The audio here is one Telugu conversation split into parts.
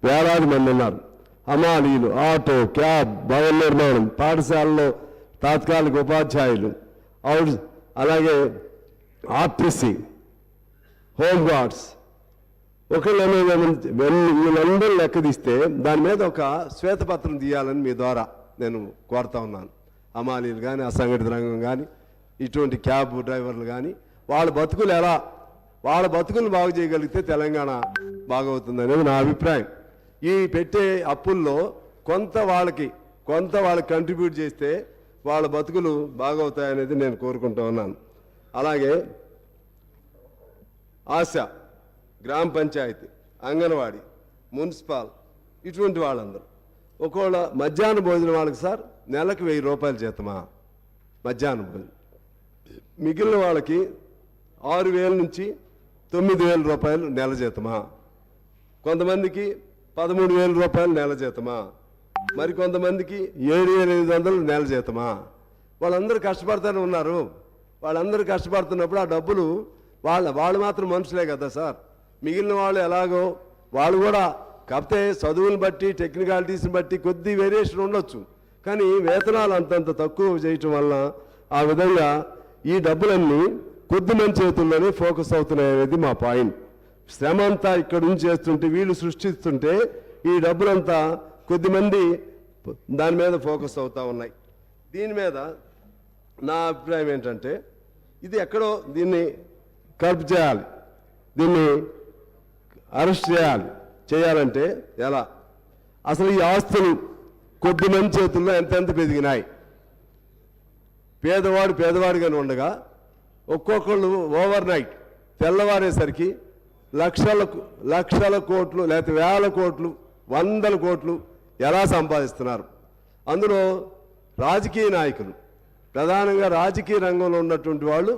వేలాది మంది ఉన్నారు. హమాలీలు, ఆటో, క్యాబ్, భవన నిర్మాణం, పాఠశాలలో తాత్కాలిక ఉపాధ్యాయులు, అలాగే ఆర్టీసీ, హోమ్ గార్డ్స్, వీళ్ళందరూ లెక్క తీస్తే దాని మీద ఒక శ్వేతపత్రం తీయాలని మీ ద్వారా నేను కోరుతా ఉన్నాను. హమాలీలు కానీ, అసంఘటిత రంగం కానీ, ఇటువంటి క్యాబ్ డ్రైవర్లు కానీ వాళ్ళ బతుకులు బాగు చేయగలిగితే తెలంగాణ బాగవుతుందనేది నా అభిప్రాయం. ఈ పెట్టే అప్పుల్లో కొంత వాళ్ళకి కంట్రిబ్యూట్ చేస్తే వాళ్ళ బతుకులు బాగవుతాయనేది నేను కోరుకుంటూ ఉన్నాను. అలాగే ఆశ, గ్రామ పంచాయతీ, అంగన్వాడీ, మున్సిపల్, ఇటువంటి వాళ్ళందరూ ఒకవేళ మధ్యాహ్న భోజనం వాళ్ళకి సార్ నెలకు 1000 రూపాయలు జీతమా మధ్యాహ్న భోజనం, మిగిలిన వాళ్ళకి 6000 నుంచి 9000 రూపాయలు నెల జీతమా, కొంతమందికి 13,000 రూపాయలు నెల జీతమా, మరి కొంతమందికి 7,500 నెల జీతమా. వాళ్ళందరూ కష్టపడుతూనే ఉన్నారు. వాళ్ళందరూ కష్టపడుతున్నప్పుడు ఆ డబ్బులు వాళ్ళు మాత్రం మనుషులే కదా సార్. మిగిలిన వాళ్ళు ఎలాగో వాళ్ళు కూడా కాకపోతే చదువుని బట్టి టెక్నికాలిటీస్ని బట్టి కొద్ది వేరియేషన్ ఉండొచ్చు, కానీ వేతనాలు అంతంత తక్కువ చేయటం వల్ల ఆ విధంగా ఈ డబ్బులన్నీ కొద్ది మంది చేతుల్లోనే ఫోకస్ అవుతున్నాయి అనేది మా పాయింట్. శ్రమ అంతా ఇక్కడ నుంచి చేస్తుంటే వీళ్ళు సృష్టిస్తుంటే ఈ డబ్బులంతా కొద్దిమంది దాని మీద ఫోకస్ అవుతూ ఉన్నాయి. దీని మీద నా అభిప్రాయం ఏంటంటే ఇది ఎక్కడో దీన్ని కర్బ్ చేయాలి, దీన్ని అరెస్ట్ చేయాలంటే ఎలా? అసలు ఈ ఆస్తులు కొద్దిమంది చేతుల్లో ఎంతెంత పెరిగినాయి. పేదవాడిగానే ఉండగా ఒక్కొక్కళ్ళు ఓవర్ నైట్ తెల్లవారేసరికి లక్షల కోట్లు లేకపోతే వేల కోట్లు 100 కోట్లు ఎలా సంపాదిస్తున్నారు. అందులో రాజకీయ నాయకులు, ప్రధానంగా రాజకీయ రంగంలో ఉన్నటువంటి వాళ్ళు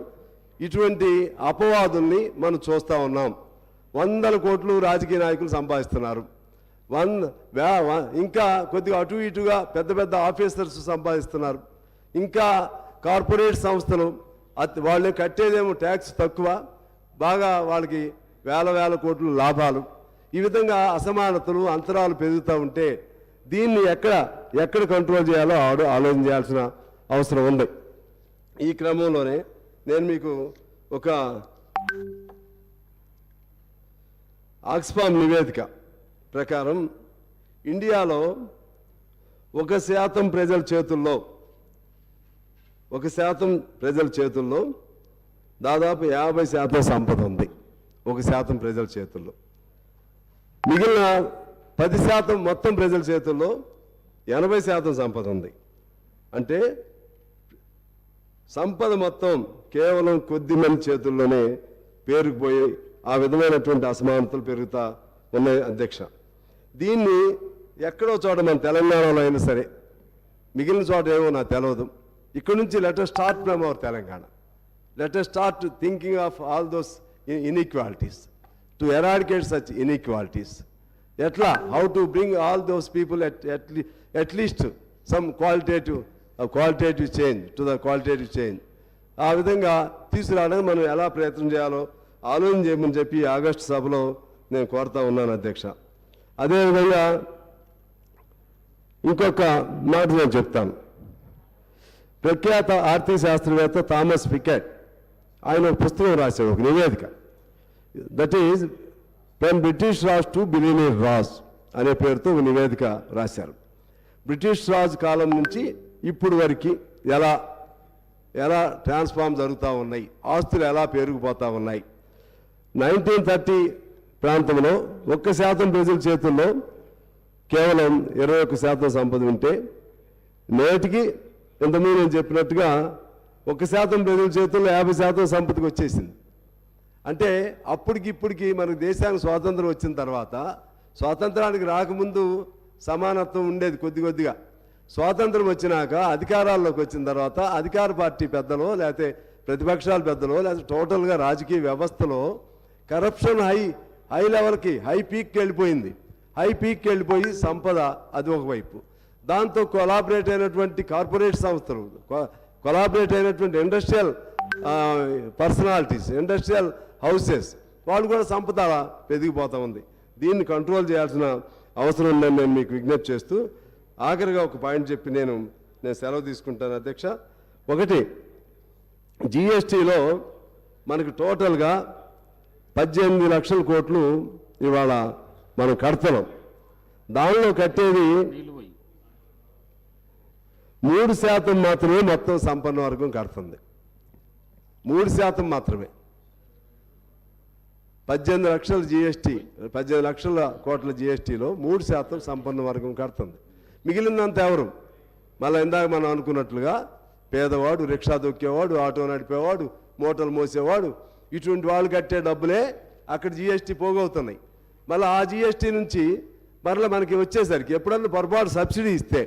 ఇటువంటి అపవాదుల్ని మనం చూస్తూ ఉన్నాం. 100 కోట్లు రాజకీయ నాయకులు సంపాదిస్తున్నారు. ఇంకా కొద్దిగా అటు ఇటుగా పెద్ద ఆఫీసర్స్ సంపాదిస్తున్నారు. ఇంకా కార్పొరేట్ సంస్థలు వాళ్ళు కట్టేదేమో ట్యాక్స్ తక్కువ, బాగా వాళ్ళకి వేల కోట్లు లాభాలు. ఈ విధంగా అసమానతలు అంతరాలు పెరుగుతూ ఉంటే దీన్ని ఎక్కడ కంట్రోల్ చేయాలో ఆలోచన చేయాల్సిన అవసరం ఉంది. ఈ క్రమంలోనే నేను మీకు ఒక ఆక్స్ఫామ్ నివేదిక ప్రకారం ఇండియాలో 1% ప్రజల చేతుల్లో దాదాపు 50% సంపద ఉంది. 1% ప్రజల చేతుల్లో, మిగిలిన 10% మొత్తం ప్రజల చేతుల్లో 80% సంపద ఉంది. అంటే సంపద మొత్తం కేవలం కొద్ది మంది చేతుల్లోనే పేరుకుపోయి ఆ విధమైనటువంటి అసమానతలు పెరుగుతూ ఉన్నాయి అధ్యక్ష. దీన్ని ఎక్కడో చోట మన తెలంగాణలో అయినా సరే, మిగిలిన చోట ఏమో నాకు తెలియదు. ఇక్కడ నుంచి let us start from our Telangana. Let us start thinking of all those inequalities to eradicate such inequalities. ఎట్లా how to bring all those people at least some qualitative change to the qualitative change. ఆ విధంగా తీసుకురావడానికి మనం ఎలా ప్రయత్నం చేయాలో ఆలోచన చేయమని చెప్పి ఆగస్టు సభలో నేను కోరుతా ఉన్నాను అధ్యక్ష. అదేవిధంగా ఇంకొక మాట నేను చెప్తాను. ప్రఖ్యాత ఆర్థిక శాస్త్రవేత్త థామస్ పికెట్ ఆయన ఒక పుస్తకం రాశాడు, ఒక నివేదిక. That is from British Raj to billionaire Raj అనే పేరుతో ఒక నివేదిక రాశారు. బ్రిటిష్ రాజ్ కాలం నుంచి ఇప్పుడు వరకు ఎలా ట్రాన్స్ఫార్మ్ జరుగుతూ ఉన్నాయి, ఆస్తులు ఎలా పెరిగిపోతూ ఉన్నాయి. 1930 ప్రాంతంలో 1% ప్రజల చేతుల్లో కేవలం 21% సంపద ఉంటే నేటికి ఇంతకుముందు నేను చెప్పినట్టుగా 1% ప్రజల చేతుల్లో 50% సంపదకి వచ్చేసింది. అంటే ఇప్పటికి మనకు దేశానికి స్వాతంత్రం వచ్చిన తర్వాత, స్వాతంత్రానికి రాకముందు సమానత్వం ఉండేది కొద్దిగా. స్వాతంత్రం వచ్చినాక అధికారాల్లోకి వచ్చిన తర్వాత అధికార పార్టీ పెద్దలో లేకపోతే ప్రతిపక్షాల పెద్దలో లేకపోతే టోటల్గా రాజకీయ వ్యవస్థలో కరప్షన్ హై లెవెల్కి హై పీక్కి వెళ్ళిపోయి సంపద అది ఒకవైపు, దాంతో కొలాబరేట్ అయినటువంటి కార్పొరేట్ సంస్థలు, కొలాబరేట్ అయినటువంటి ఇండస్ట్రియల్ పర్సనాలిటీస్, ఇండస్ట్రియల్ హౌసెస్, వాళ్ళు కూడా సంపద పెరిగిపోతూ ఉంది. దీన్ని కంట్రోల్ చేయాల్సిన అవసరం ఉందని నేను మీకు విజ్ఞప్తి చేస్తూ ఆఖరిగా ఒక పాయింట్ చెప్పి నేను సెలవు తీసుకుంటాను అధ్యక్ష. ఒకటి, జిఎస్టీలో మనకు టోటల్గా 18 లక్షల కోట్లు ఇవాళ మనం కడతలం. దానిలో కట్టేది 3% మాత్రమే మొత్తం సంపన్న వర్గం కడుతుంది. 3% మాత్రమే. 18 లక్షల జిఎస్టీ, 18 లక్షల కోట్ల జిఎస్టీలో 3% సంపన్న వర్గం కడుతుంది. మిగిలినంత ఎవరు? మళ్ళీ ఇందాక మనం అనుకున్నట్లుగా పేదవాడు, రిక్షా దొక్కేవాడు, ఆటో నడిపేవాడు, మూటలు మోసేవాడు, ఇటువంటి వాళ్ళు కట్టే డబ్బులే అక్కడ జిఎస్టీ పోగవుతున్నాయి. మళ్ళీ ఆ జిఎస్టీ నుంచి మరలా మనకి వచ్చేసరికి ఎప్పుడన్నా పొరపాటు సబ్సిడీ ఇస్తే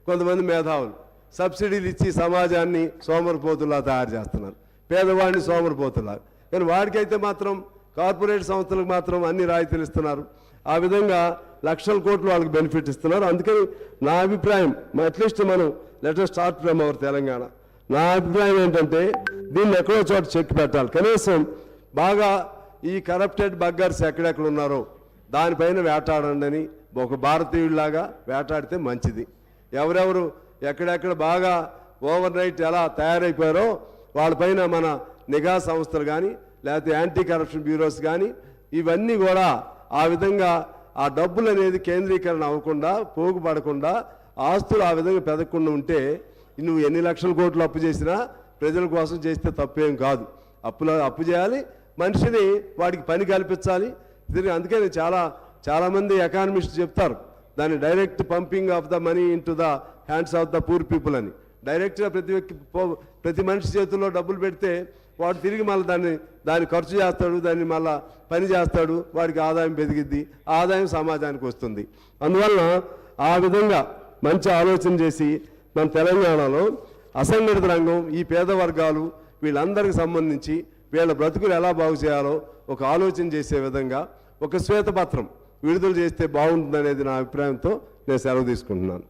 కొంతమంది మేధావులు సబ్సిడీలు ఇచ్చి సమాజాన్ని సోమరిపోతులా తయారు చేస్తున్నారు, పేదవాడిని సోమరిపోతున్నారు. కానీ వాడికైతే మాత్రం కార్పొరేట్ సంస్థలకు మాత్రం అన్ని రాయితీలు ఇస్తున్నారు. ఆ విధంగా లక్షల కోట్లు వాళ్ళకి బెనిఫిట్ ఇస్తున్నారు. అందుకని నా అభిప్రాయం, అట్లీస్ట్ మనం letter start from our Telangana. నా అభిప్రాయం ఏంటంటే దీన్ని ఎక్కడో చోట చెక్ పెట్టాలి. కనీసం బాగా ఈ కరప్టెడ్ బగ్గర్స్ ఎక్కడెక్కడ ఉన్నారో దానిపైన వేటాడండి అని ఒక భారతీయుడిలాగా వేటాడితే మంచిది. ఎవరెవరు ఎక్కడెక్కడ బాగా ఓవర్ నైట్ ఎలా తయారైపోయారో వాళ్ళపైన మన నిఘా సంస్థలు కానీ లేకపోతే యాంటీ కరప్షన్ బ్యూరోస్ కానీ ఇవన్నీ కూడా ఆ విధంగా ఆ డబ్బులు అనేది కేంద్రీకరణ అవ్వకుండా, పోగుపడకుండా, ఆస్తులు ఆ విధంగా పెదగకుండా ఉంటే నువ్వు ఎన్ని లక్షల కోట్లు అప్పు చేసినా ప్రజల కోసం చేస్తే తప్పేం కాదు. అప్పు చేయాలి, మనిషిని వాడికి పని కల్పించాలి. అందుకని చాలామంది ఎకానమిస్ట్ చెప్తారు దాన్ని direct pumping of the money in to the hands of the poor people అని. డైరెక్ట్గా ప్రతి మనిషి చేతుల్లో డబ్బులు పెడితే వాడు తిరిగి మళ్ళీ దాన్ని ఖర్చు చేస్తాడు, దాన్ని మళ్ళీ పని చేస్తాడు, వాడికి ఆదాయం పెరిగిద్ది, ఆదాయం సమాజానికి వస్తుంది. అందువలన ఆ విధంగా మంచి ఆలోచన చేసి మన తెలంగాణలో అసంఘటిత రంగం, ఈ పేద వర్గాలు వీళ్ళందరికీ సంబంధించి వీళ్ళ బ్రతుకులు ఎలా బాగు చేయాలో ఒక ఆలోచన చేసే విధంగా ఒక శ్వేతపత్రం విడుదల చేస్తే బాగుంటుందనేది నా అభిప్రాయంతో నేను సెలవు తీసుకుంటున్నాను.